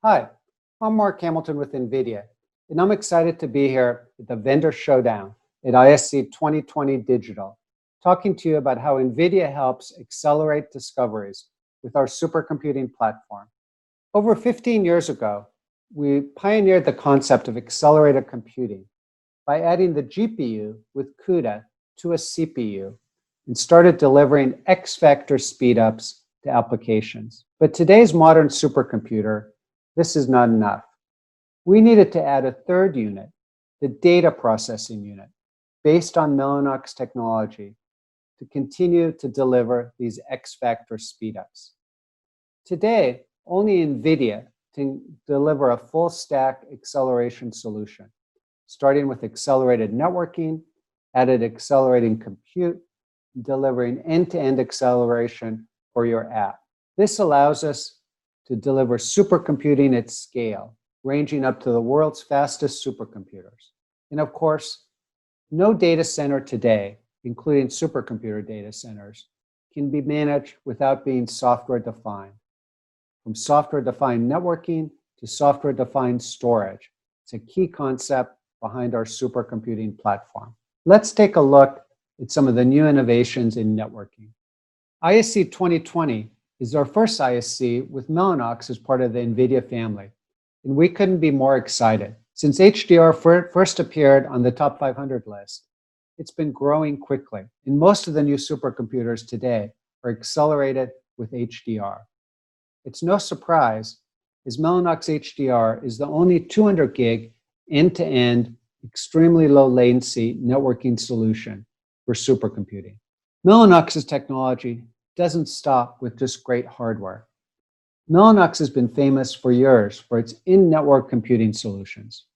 Hi, I'm Mark Hamilton with NVIDIA, and I'm excited to be here at the Vendor Showdown at ISC 2020 Digital, talking to you about how NVIDIA helps accelerate discoveries with our supercomputing platform. Over 15 years ago, we pioneered the concept of accelerated computing by adding the GPU with CUDA to a CPU and started delivering X-factor speedups to applications. But today's modern supercomputer, this is not enough. We needed to add a third unit, the data processing unit, based on Mellanox technology to continue to deliver these X-factor speedups. Today, only NVIDIA can deliver a full stack acceleration solution, starting with accelerated networking, added accelerating compute, delivering end-to-end acceleration for your app. This allows us to deliver supercomputing at scale, ranging up to the world's fastest supercomputers. And of course, no data center today, including supercomputer data centers, can be managed without being software-defined. From software-defined networking to software-defined storage, it's a key concept behind our supercomputing platform. Let's take a look at some of the new innovations in networking. ISC 2020 is our first ISC with Mellanox as part of the NVIDIA family, and we couldn't be more excited. Since HDR first appeared on the top 500 list, it's been growing quickly, and most of the new supercomputers today are accelerated with HDR. It's no surprise, as Mellanox HDR is the only 200 gig end-to-end, extremely low latency networking solution for supercomputing. Mellanox's technology doesn't stop with just great hardware. Mellanox has been famous for years for its in-network computing solutions.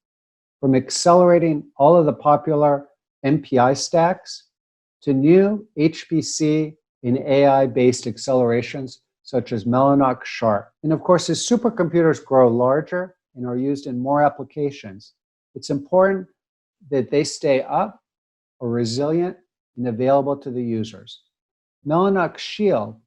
From accelerating all of the popular MPI stacks to new HPC and AI-based accelerations such as Mellanox Sharp. And of course, as supercomputers grow larger and are used in more applications, it's important that they stay up or resilient and available to the users. Mellanox Shield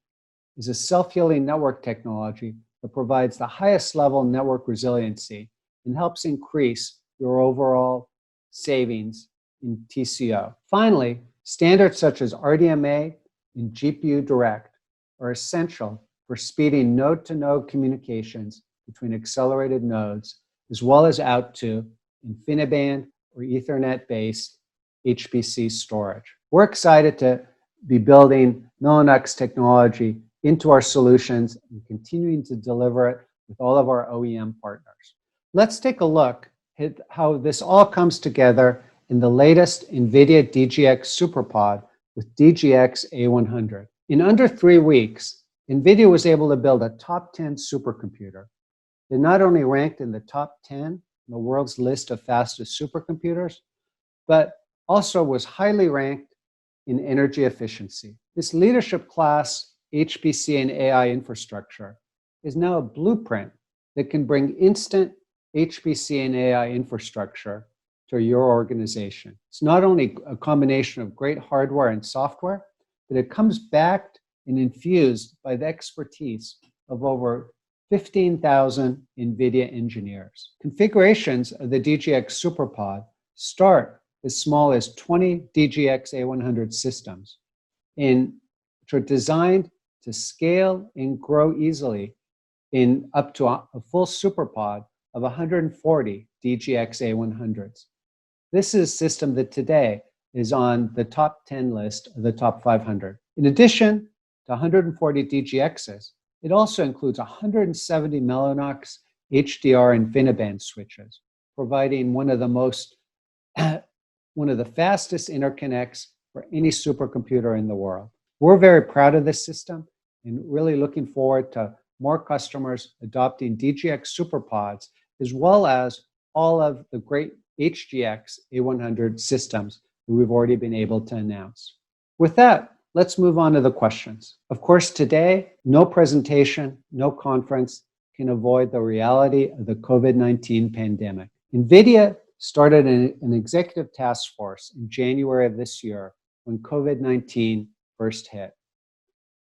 is a self-healing network technology that provides the highest level network resiliency and helps increase your overall savings in TCO. Finally, standards such as RDMA and GPU Direct are essential for speeding node-to-node communications between accelerated nodes, as well as out to InfiniBand or Ethernet-based HPC storage. We're excited to be building Mellanox technology into our solutions and continuing to deliver it with all of our OEM partners. Let's take a look at how this all comes together in the latest NVIDIA DGX Super Pod with DGX A100. In under 3 weeks, NVIDIA was able to build a top 10 supercomputer that not only ranked in the top 10 in the world's list of fastest supercomputers, but also was highly ranked in energy efficiency. This leadership class HPC and AI infrastructure is now a blueprint that can bring instant HPC and AI infrastructure to your organization. It's not only a combination of great hardware and software, but it comes backed and infused by the expertise of over 15,000 NVIDIA engineers. Configurations of the DGX Super Pod start as small as 20 DGX A100 systems, which are designed to scale and grow easily in up to a full SuperPod of 140 DGX A100s. This is a system that today is on the top 10 list of the top 500. In addition to 140 DGXs, it also includes 170 Mellanox HDR InfiniBand switches, providing one of the fastest interconnects for any supercomputer in the world. We're very proud of this system and really looking forward to more customers adopting DGX SuperPods, as well as all of the great HGX A100 systems that we've already been able to announce. With that, let's move on to the questions. Of course, today, no presentation, no conference can avoid the reality of the COVID-19 pandemic. NVIDIA started an executive task force in January of this year when COVID-19 first hit.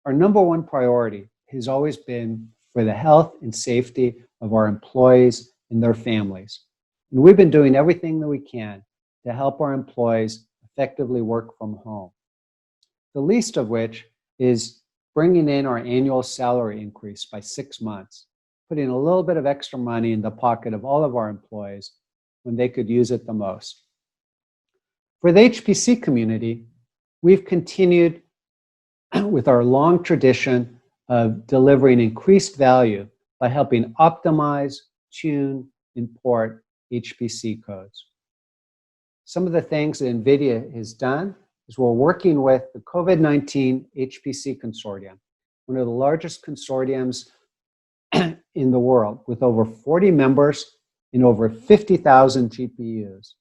Our number one priority has always been for the health and safety of our employees and their families. And we've been doing everything that we can to help our employees effectively work from home. The least of which is bringing in our annual salary increase by 6 months, putting a little bit of extra money in the pocket of all of our employees when they could use it the most. For the HPC community, we've continued with our long tradition of delivering increased value by helping optimize, tune, and port HPC codes. Some of the things that NVIDIA has done is we're working with the COVID-19 HPC Consortium, one of the largest consortiums in the world, with over 40 members and over 50,000 GPUs,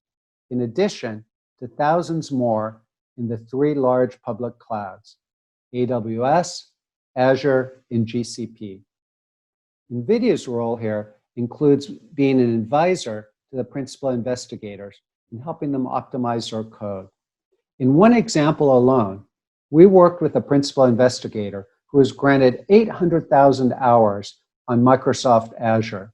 in addition to thousands more in the 3 large public clouds, AWS, Azure, and GCP. NVIDIA's role here includes being an advisor to the principal investigators and helping them optimize their code. In one example alone, we worked with a principal investigator who was granted 800,000 hours on Microsoft Azure.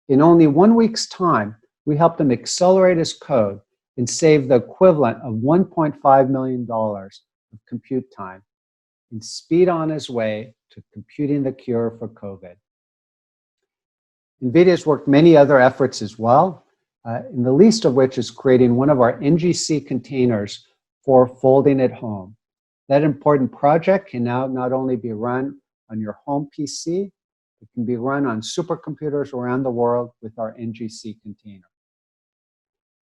In only 1 week's time, we helped him accelerate his code and save the equivalent of $1.5 million of compute time and speed on his way to computing the cure for COVID. NVIDIA's worked many other efforts as well, and the least of which is creating one of our NGC containers for folding at home. That important project can now not only be run on your home PC, it can be run on supercomputers around the world with our NGC container.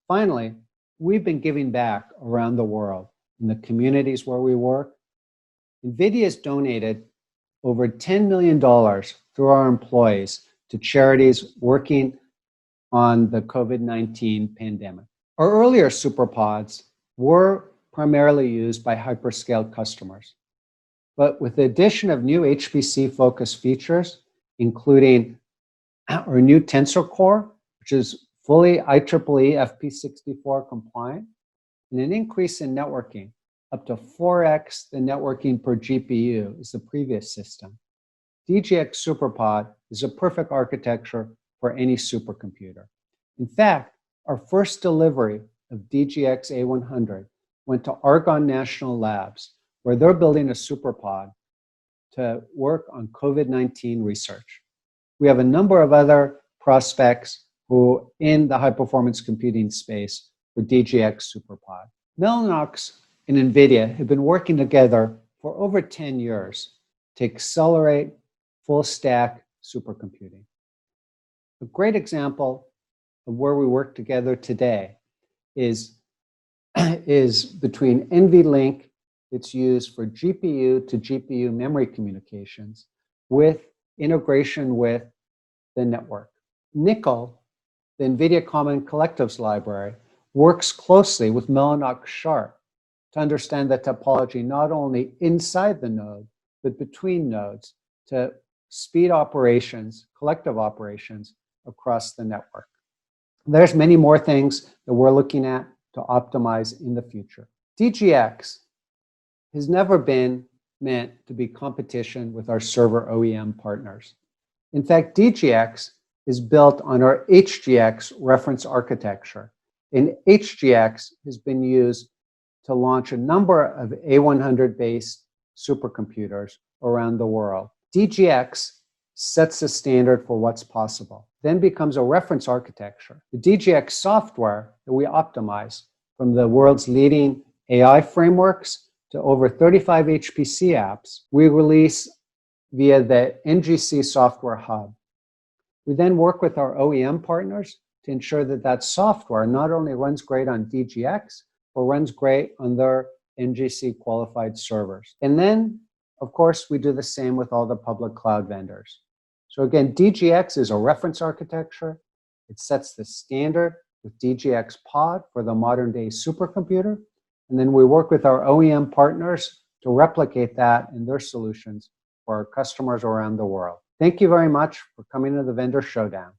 Finally, we've been giving back around the world in the communities where we work. NVIDIA has donated over $10 million through our employees to charities working on the COVID-19 pandemic. Our earlier SuperPods were primarily used by hyperscale customers. But with the addition of new HPC-focused features, including our new Tensor Core, which is fully IEEE FP64 compliant, and an increase in networking, up to 4x the networking per GPU as the previous system, DGX Super Pod is a perfect architecture for any supercomputer. In fact, our first delivery of DGX A100 went to Argonne National Labs, where they're building a SuperPod to work on COVID-19 research. We have a number of other prospects who in the high-performance computing space for DGX SuperPod. Mellanox and NVIDIA have been working together for over 10 years to accelerate full-stack supercomputing. A great example of where we work together today is between NVLink, it's used for GPU to GPU memory communications with integration with the network. Nickel, the NVIDIA Common Collectives Library, works closely with Mellanox Sharp to understand the topology not only inside the node, but between nodes to speed operations, collective operations across the network. There's many more things that we're looking at to optimize in the future. DGX has never been meant to be competition with our server OEM partners. In fact, DGX is built on our HGX reference architecture, and HGX has been used to launch a number of A100-based supercomputers around the world. DGX sets the standard for what's possible, then becomes a reference architecture. The DGX software that we optimize, from the world's leading AI frameworks to over 35 HPC apps, we release via the NGC Software Hub. We then work with our OEM partners to ensure that that software not only runs great on DGX, but runs great on their NGC qualified servers. And then, of course, we do the same with all the public cloud vendors. So again, DGX is a reference architecture. It sets the standard with DGX Pod for the modern day supercomputer. And then we work with our OEM partners to replicate that in their solutions for our customers around the world. Thank you very much for coming to the Vendor Showdown.